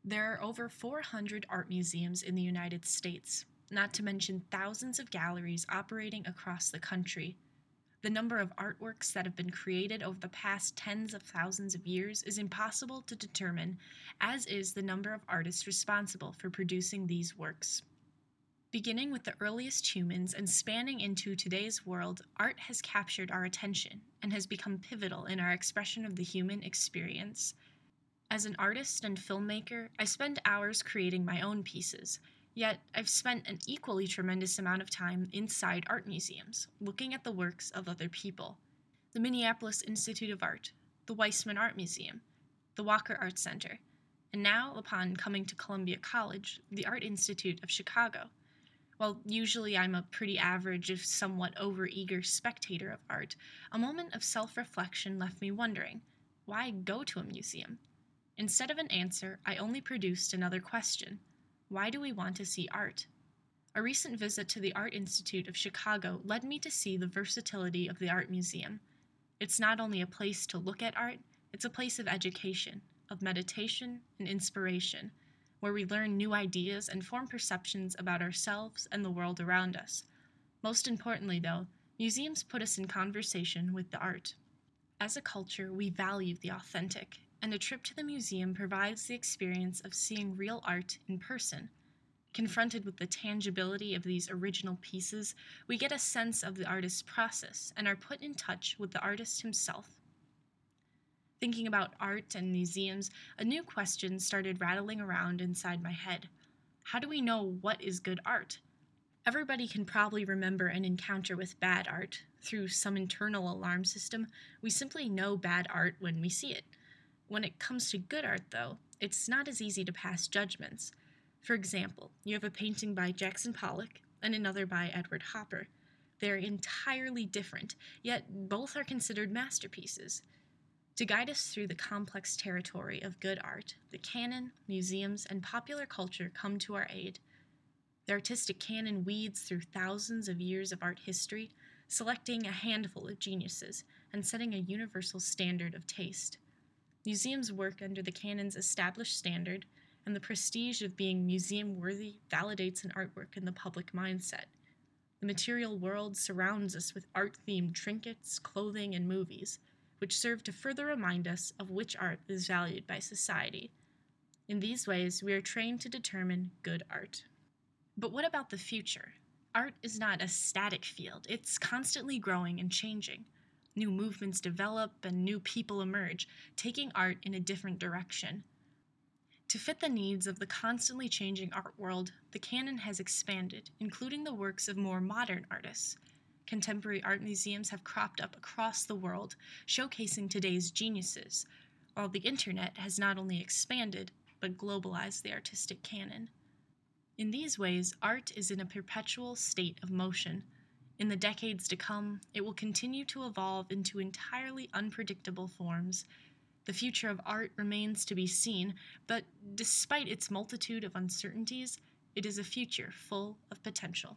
There are over 400 art museums in the United States, not to mention thousands of galleries operating across the country. The number of artworks that have been created over the past tens of thousands of years is impossible to determine, as is the number of artists responsible for producing these works. Beginning with the earliest humans and spanning into today's world, art has captured our attention and has become pivotal in our expression of the human experience. As an artist and filmmaker, I spend hours creating my own pieces, yet I've spent an equally tremendous amount of time inside art museums, looking at the works of other people. The Minneapolis Institute of Art, the Weissman Art Museum, the Walker Art Center, and now, upon coming to Columbia College, the Art Institute of Chicago. While usually I'm a pretty average, if somewhat overeager spectator of art, a moment of self-reflection left me wondering, why go to a museum? Instead of an answer, I only produced another question. Why do we want to see art? A recent visit to the Art Institute of Chicago led me to see the versatility of the art museum. It's not only a place to look at art, it's a place of education, of meditation and inspiration, where we learn new ideas and form perceptions about ourselves and the world around us. Most importantly, though, museums put us in conversation with the art. As a culture, we value the authentic, and a trip to the museum provides the experience of seeing real art in person. Confronted with the tangibility of these original pieces, we get a sense of the artist's process and are put in touch with the artist himself. Thinking about art and museums, a new question started rattling around inside my head. How do we know what is good art? Everybody can probably remember an encounter with bad art. Through some internal alarm system, we simply know bad art when we see it. When it comes to good art, though, it's not as easy to pass judgments. For example, you have a painting by Jackson Pollock and another by Edward Hopper. They're entirely different, yet both are considered masterpieces. To guide us through the complex territory of good art, the canon, museums, and popular culture come to our aid. The artistic canon weeds through thousands of years of art history, selecting a handful of geniuses and setting a universal standard of taste. Museums work under the canon's established standard, and the prestige of being museum-worthy validates an artwork in the public mindset. The material world surrounds us with art-themed trinkets, clothing, and movies, which serve to further remind us of which art is valued by society. In these ways, we are trained to determine good art. But what about the future? Art is not a static field. It's constantly growing and changing. New movements develop and new people emerge, taking art in a different direction. To fit the needs of the constantly changing art world, the canon has expanded, including the works of more modern artists. Contemporary art museums have cropped up across the world, showcasing today's geniuses, while the internet has not only expanded, but globalized the artistic canon. In these ways, art is in a perpetual state of motion. In the decades to come, it will continue to evolve into entirely unpredictable forms. The future of art remains to be seen, but despite its multitude of uncertainties, it is a future full of potential.